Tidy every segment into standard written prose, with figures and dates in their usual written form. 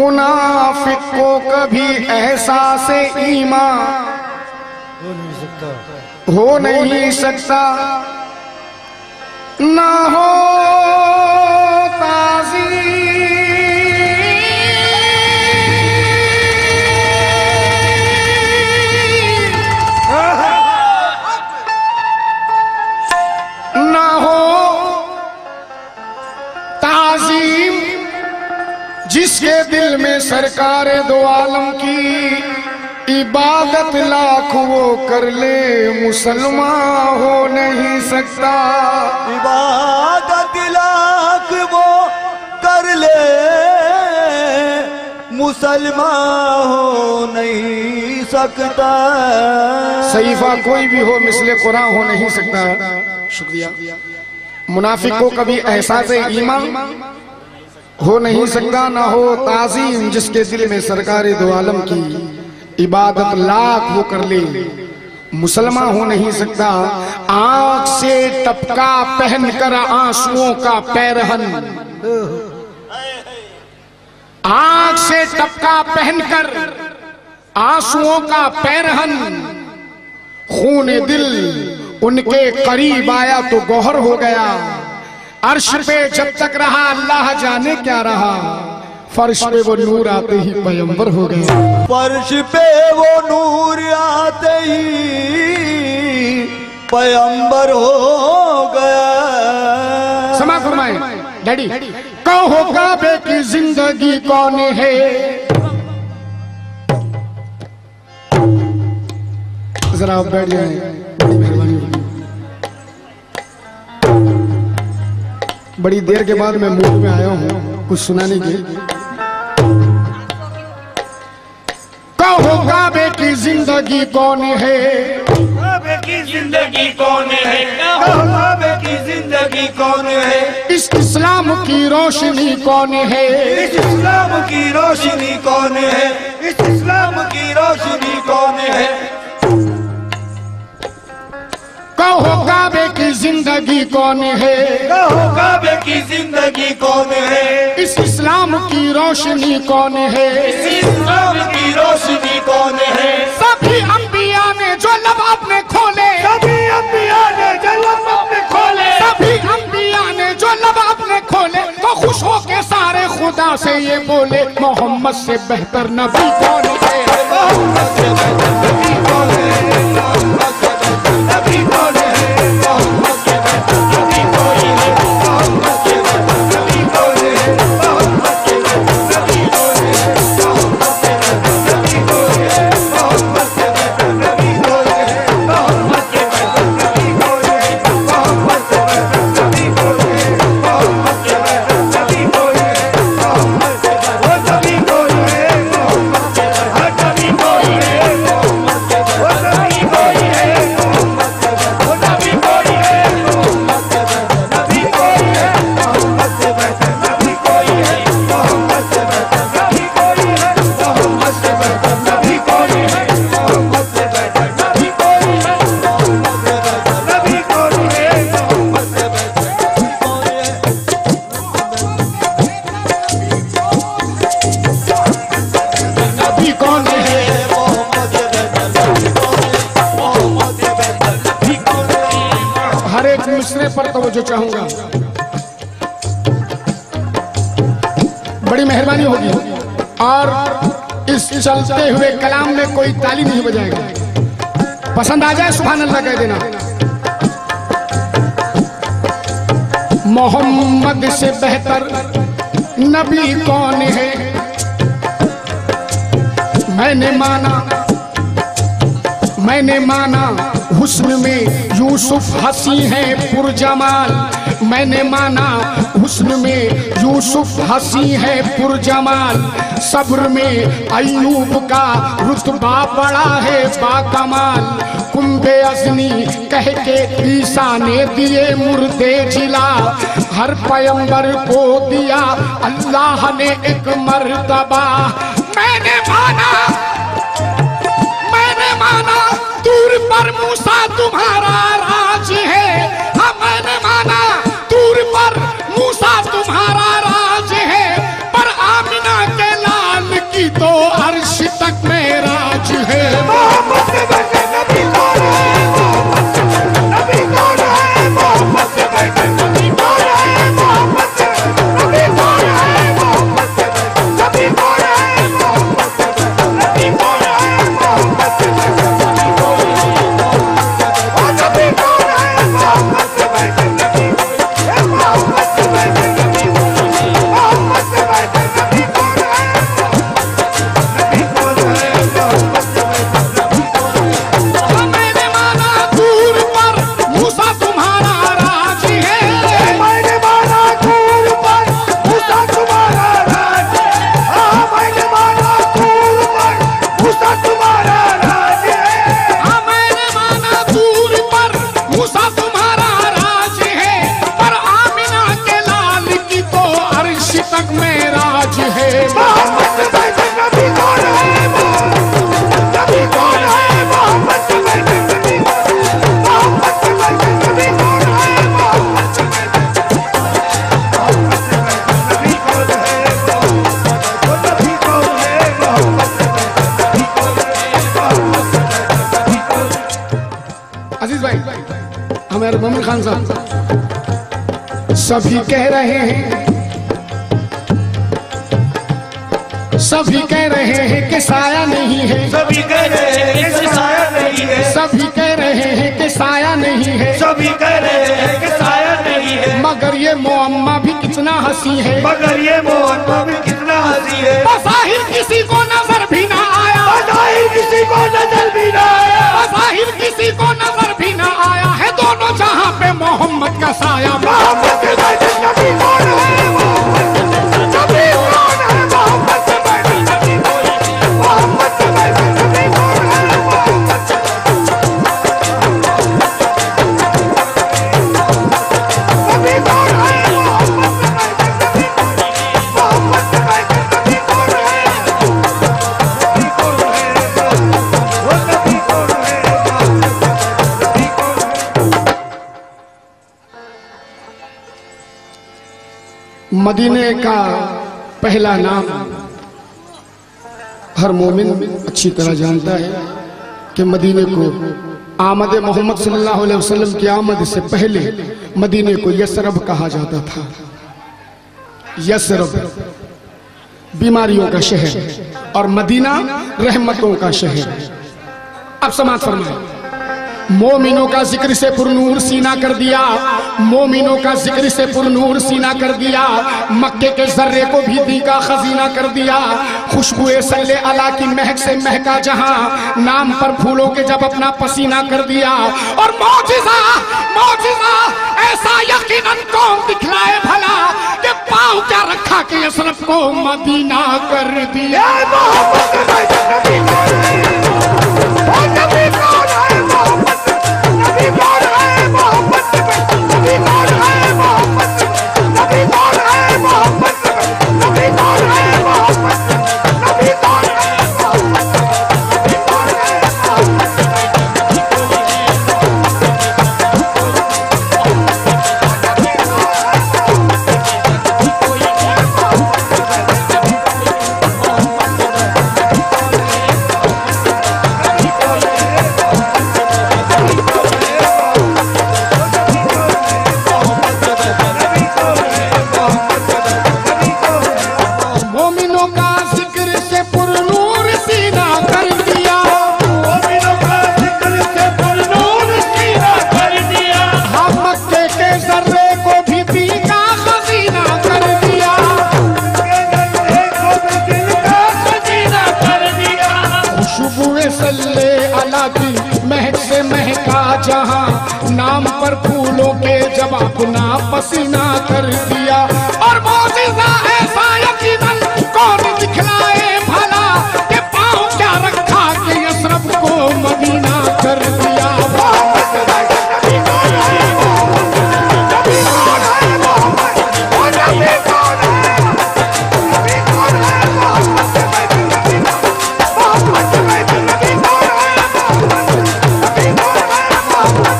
मुनाफिक को कभी एहसास ईमान हो नहीं सकता, ना हो जिसके दिल में सरकार दो आलम की इबादत लाख वो कर ले, मुसलमान हो नहीं सकता। इबादत लाख वो कर ले, मुसलमान हो नहीं सकता। सहीफा कोई भी हो मिसले कुरान हो नहीं सकता। शुक्रिया। मुनाफिक को कभी एहसास ईमान हो नहीं सकता, ना हो ताजीम जिसके दिल में सरकार दो आलम की इबादत लाख वो कर ले, मुसलमान हो नहीं सकता। आंख से टपका पहनकर आंसुओं का पैरहन, आंख से टपका पहनकर आंसुओं का पैरहन, खून दिल उनके करीब आया तो गौहर हो गया। अर्श पे जब तक रहा अल्लाह जाने क्या रहा, फर्श पे वो नूर आते ही पैगंबर हो गए। फर्श पे वो नूर आते ही पैगंबर हो गया। समा फरमाए डैडी। कहो काबे की जिंदगी कौन है, जरा आप बैठ जाए, बड़ी मेहरबानी होगी। बड़ी देर के बाद मैं मूड में आया हूँ कुछ सुनाने के। कहो काबे की जिंदगी कौन है, काबे की जिंदगी कौन है, काबे की जिंदगी कौन है, इस इस्लाम की रोशनी कौन है, इस इस्लाम की रोशनी कौन है, इस इस्लाम की रोशनी कौन है। कहो काबे की जिंदगी कौन है, कहो काबे की जिंदगी कौन है, इस इस्लाम की रोशनी कौन है, इस इस्लाम की रोशनी कौन है। सभी अंबिया ने जो लब अपने खोले, सभी अंबिया ने जो लब अपने खोले, सभी अंबिया ने जो लब अपने खोले, तो खुश हो के सारे खुदा से ये बोले, मोहम्मद से बेहतर नबी कौन है, मोहम्मद से बेहतर नबी कौन है, मोहम्मद से बेहतर नबी कौन है, मोहम्मद से बेहतर नबी कोई है, मोहम्मद से बेहतर नबी कौन है, मोहम्मद से बेहतर नबी कौन है, मोहम्मद से बेहतर नबी कौन है, मोहम्मद से बेहतर नबी कौन है, मोहम्मद से बेहतर नबी कौन है, मोहम्मद से बेहतर नबी कौन है, मोहम्मद से बेहतर नबी कौन है, मोहम्मद से बेहतर नबी कौन है, मोहम्मद से बेहतर नबी कौन है, मोहम्मद से बेहतर नबी कोई है, मोहम्मद से बेहतर नबी कोई है, मोहम्मद से बेहतर नबी कोई है, मोहम्मद से बेहतर नबी कोई है, मोहम्मद से बेहतर नबी कोई है, मोहम्मद से बेहतर नबी कोई है, मोहम्मद से बेहतर नबी कोई है, मोहम्मद से बेहतर नबी कोई है, मोहम्मद से बेहतर नबी कौन है। मोहम्मद से बेहतर नबी कौन है, मोहम्मद से बेहतर नबी कौन है। हर एक मिसरे पर तवज्जो चाहूंगा, बड़ी मेहरबानी होगी। और इस चलते हुए कलाम में कोई ताली नहीं बजाएगा, पसंद आ जाए सुभान अल्लाह कह देना। मोहम्मद से बेहतर नबी कौन है, मैंने माना हुस्न में यूसुफ हंसी है पुरजमाल, मैंने माना हुस्न में यूसुफ हंसी है पुरजमाल, सब्र में अय्यूब का रुतबा बड़ा है बाकमाल, कुंबे अज़नी कह के ईसा ने दिए मुर्दे जिला, हर पैगंबर को दिया अल्लाह ने एक मर्तबा। मैंने माना दूर पर मूसा तुम्हारा राज है, हाँ मैंने माना दूर पर मूसा तुम्हारा राज है, पर आमिना के लाल अजीज भाई, हमारे मोमिन खान साहब, सभी कह रहे हैं, सभी कह रहे हैं कि साया नहीं है, सभी कह रहे हैं कि साया नहीं है, सभी कह रहे हैं कि साया नहीं है, सभी कह रहे हैं कि साया नहीं है, मगर ये मोअम्मा भी कितना हंसी है, मगर ये मोहब्बत भी कितना हंसी है। बज़ाहिर किसी को नजर भी ना आया, बज़ाहिर किसी को नजर भी ना आया, बज़ाहिर किसी को नजर भी ना आया है, दोनों जहां पे मोहम्मद का साया। मोहम्मद के बैठे नबी कौन है? नबी कौन है? मोहम्मद के बैठे नबी कौन है? मोहम्मद के बैठे नबी कौन है? नबी कौन है? मोहम्मद के बैठे नबी कौन है? नबी कौन है? वो नबी कौन है? नबी कौन है? मदीने का पहला नाम हर मोमिन अच्छी तरह जानता है कि मदीने को आमद मोहम्मद सल्लल्लाहु अलैहि वसल्लम की आमद से पहले मदीने को यसरब कहा जाता था। यसरब बीमारियों का शहर और मदीना रहमतों का शहर। अब समाज फरमाए, मोमिनों का जिक्र से पुरनूर सीना कर दिया, मोमिनों का जिक्र से पुरनूर सीना कर दिया, मक्के के जर्रे को भी दी का खजीना कर दिया, खुशबुए सल्ले अला की महक से महका जहां, नाम पर फूलों के जब अपना पसीना कर दिया। और मौजिज़ा मौजिज़ा ऐसा यकीनन कौन दिखलाए भला कि पाँव क्या रखा के यसरफ को मदीना कर दिया। मोहम्मद के बैठे नबी कौन है? वो नबी कौन है? मोहम्मद नबी कौन है? मोहम्मद के बैठे नबी कौन है? मोहम्मद नबी कौन है? मोहम्मद नबी कौन है? मोहम्मद नबी कौन है? मोहम्मद नबी कौन है? मोमिनों का जिक्र से पुरनूर सीना कर दिया, मोमिनों का जिक्र से पुरनूर सीना कर दिया, हम मक्के के जर्रे को भी दी का खजीना कर दिया। दिल का खजीना कर दिया। खुशबुए सल्ले अला की महक से महका जहां, नाम पर फूलों के जब अपना पसीना कर दिया। और मौजिज़ा ऐसा यकीनन कौन दिखलाए भला कि पाँव क्या रखा के यसरफ को मदीना कर दिया। मोहम्मद के बैठे नबी कौन है? नबी कौन है? मोहम्मद वो नबी कौन है? नबी कौन है? मोहम्मद के बैठे नबी कौन है? मोहम्मद के बैठे नबी कौन है? मोहम्मद नबी कौन है? मोहम्मद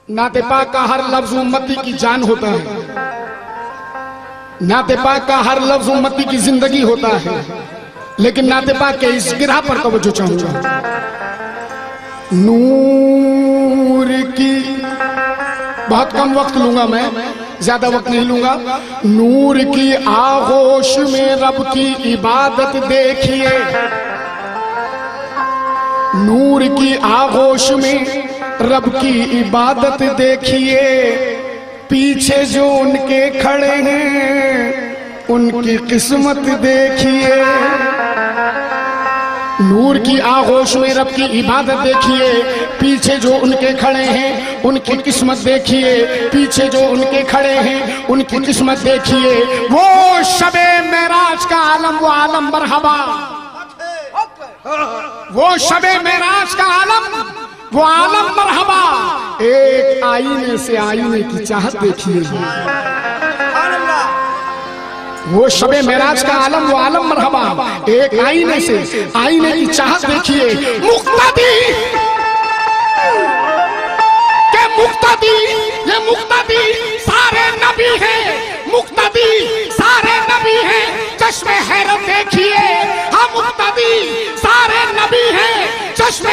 नाते पाक का हर लफ्ज उम्मती की जान होता है, नाते पाक का हर लफ्ज उम्मती की जिंदगी होता है। लेकिन नाते पाक के इस गिरह पर तवज्जो चाहूंगा। नूर की, बहुत कम वक्त लूंगा मैं, ज्यादा वक्त नहीं लूंगा। नूर की आगोश में रब की इबादत देखिए, नूर की आगोश में रब की इबादत देखिए, पीछे जो उनके खड़े हैं उनकी किस्मत देखिए। नूर की आगोश में रब की इबादत देखिए, पीछे जो उनके खड़े हैं उनकी किस्मत देखिए, पीछे जो उनके खड़े हैं उनकी किस्मत देखिए। वो शबे मेराज का आलम, वो आलम मरहबा, वो शबे मेराज का आलम, वो आलम मरहबा। एक आईने से आईने की चाहत देखिए, वो शबे मेराज का आलम, वो आलम मरहबा। एक आईने से आईने की चाहत देखिए। मुक्तदी के मुक्तदी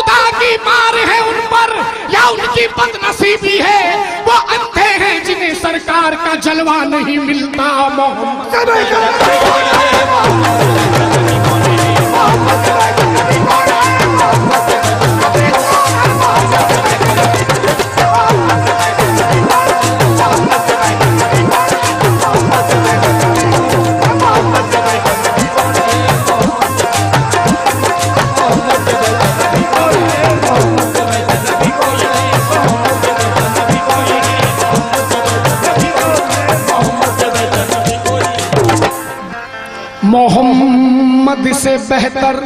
खुदा की मार है उन पर या उनकी बदनसीबी है, वो अंधे हैं जिन्हें सरकार का जलवा नहीं मिलता। मोहम्मद से बेहतर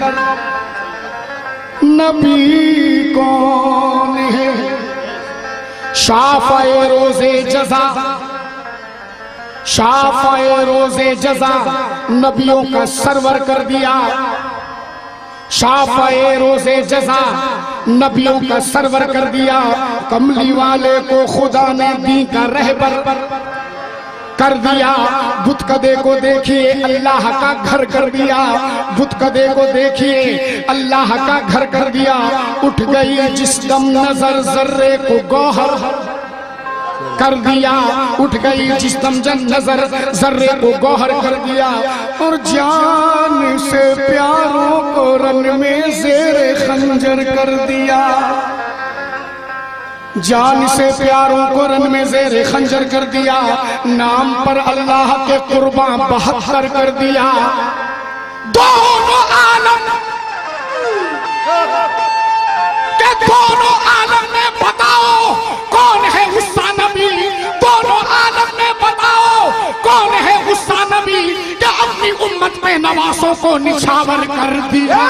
नबी कौन है? शाफ़ए रोज़े जज़ा, शाफ़ए रोज़े जज़ा नबियों का सरवर कर दिया। शाफ़ए रोज़े जज़ा नबियों का सरवर कर दिया। कमली वाले को खुदा ने दी का रहबर कर दिया। बुतकदे को देखिए अल्लाह का घर कर दिया। बुतकदे को देखिए अल्लाह का घर कर दिया। उठ गई जिस दम नजर जर्रे को गौहर कर दिया। उठ गई जिस दम जन नजर जर्रे को गौहर कर दिया। और जान से प्यारों को रन में ज़ेरे खंजर कर दिया। जान से प्यारों को रन में ज़ेरे खंजर कर दिया। नाम पर अल्लाह के कुर्बान 72 कर दिया। दोनों आलम के दोनों आलम में बताओ कौन है उस्सा नबी। दोनों आलम में बताओ कौन है उस्सा नबी कि अपनी उम्मत में नवासों को निछावर कर दिया।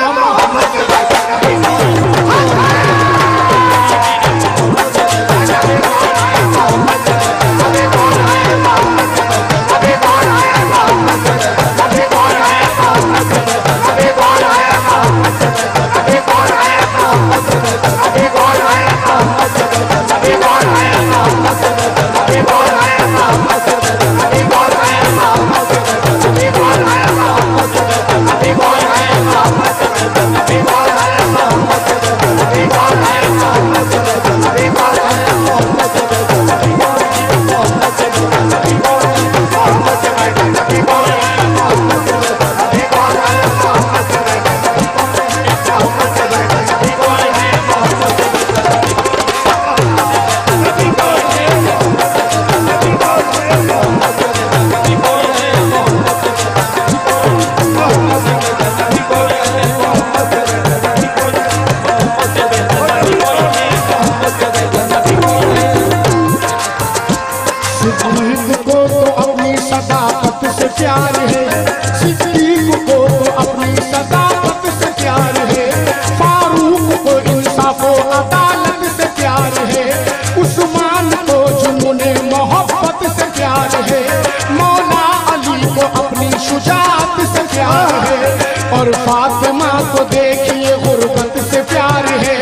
और फातिमा को देखिए गुर्बत से प्यार है।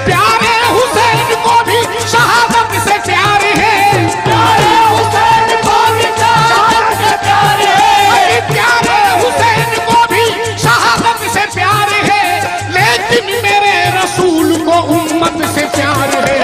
प्यारे हुसैन को भी शहादत से प्यार है। प्यारे हुसैन को भी शहादत से प्यार है। प्यारे हुसैन को भी शहादत से प्यार है। लेकिन मेरे रसूल को उम्मत से प्यार है।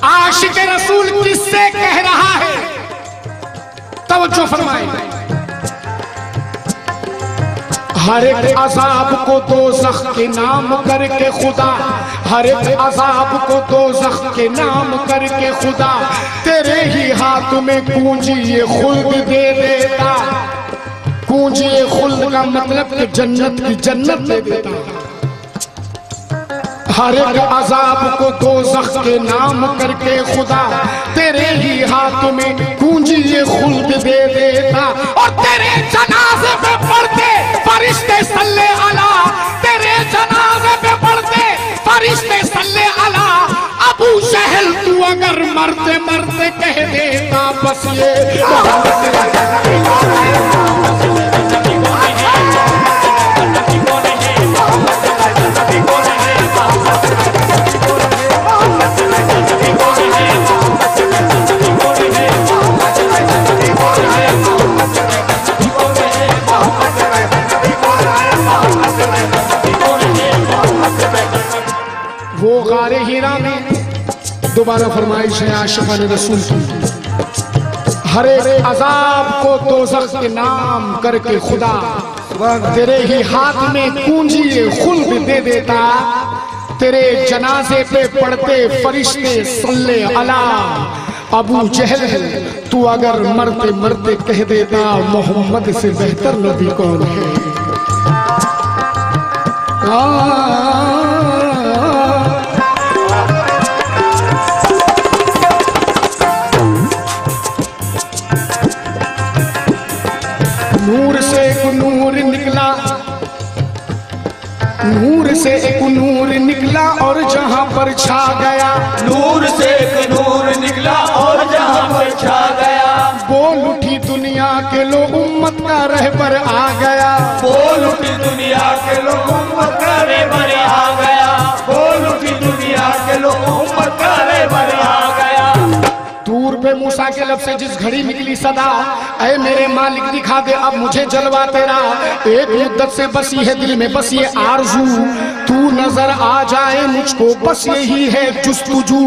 आशिक रसूल किससे कह रहा है? तवज्जो फरमाए। हर एक अजाब को दोज़ख के नाम करके खुदा, हर एक अजाब को दोज़ख के नाम करके खुदा तेरे ही हाथ में कुंजी खुल्द दे देता। कुंजी खुल्द का मतलब कि जन्नत की जन्नत दे देता। हर एक अजाब को दोज़ख के नाम करके खुदा तेरे ही हाथ में कुंजी खुल्द दे देता। और तेरे जनाज़े जनाजे पे पढ़ते फरिश्ते सल्ले अला, तेरे जनाजे पे पढ़ते फरिश्ते सल्ले अला। अबू जहल तू अगर मरते मरते कह देता बस ये वो गारे हीरा में दोबारा फरमाइश है आशिक़ान रसूल की। हर एक अजाब को दोज़ख के नाम करके खुदा तेरे ही हाथ में कुंजी खुल्द दे देता। तेरे जनाजे पे पढ़ते फरिश्ते सल्ले अला। अबू जहल तू अगर मरते मरते कह देता मोहम्मद से बेहतर नबी कौन है। नूर से एक नूर निकला, नूर से एक नूर निकला और जहां पर छा गया। नूर से एक नूर निकला और जहां पर छा गया। बोल उठी दुनिया के लोग उम्मत का रहबर आ गया। बोल उठी दुनिया के लोग उम्मत का रहबर आ गया। बोल उठी दुनिया के लोग उम्मत का रहबर आ गया। दूर पे मूसा के लब से जिस घड़ी निकली सदा, ऐ मेरे मालिक दिखा दे अब मुझे जलवा तेरा। एक मुद्दत से बसी है दिल में बस ये आरज़ू, तू नजर आ जाए मुझको बस यही है जुस्तजू।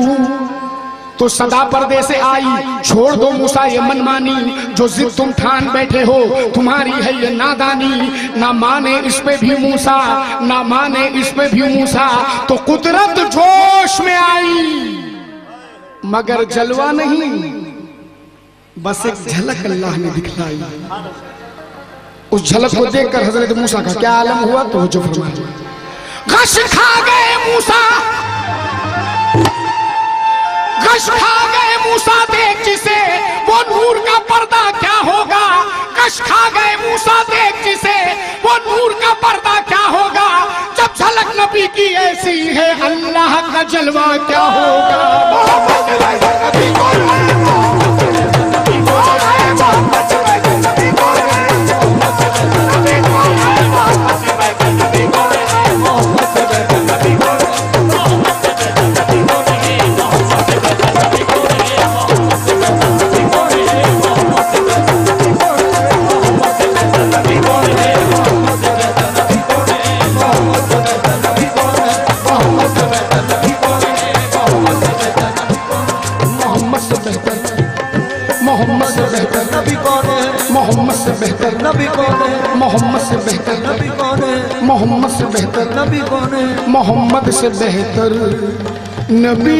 तो सदा पर्दे से आई, छोड़ दो मूसा ये मनमानी, जो जिद तुम ठान बैठे हो तुम्हारी है ये नादानी। ना माने इस पे भी मूसा, ना माने इस पे भी मूसा। तो कुदरत जोश में आई मगर जलवा नहीं, बस एक झलक अल्लाह ने दिखलाई। उस झलक को देखकर हजरत मूसा का क्या आलम हुआ तो जो फरमाया, गश खा गए मूसा, गश खा गए मूसा देख जिसे वो नूर का पर्दा क्या होगा। गश खा गए मूसा देख जिसे वो नूर का पर्दा क्या होगा। जब झलक नबी की ऐसी है अल्लाह का जलवा क्या होगा। मोहम्मद से बेहतर नबी कौन है। मोहम्मद से बेहतर नबी कौन है। मोहम्मद से बेहतर नबी कौन है। मोहम्मद से बेहतर नबी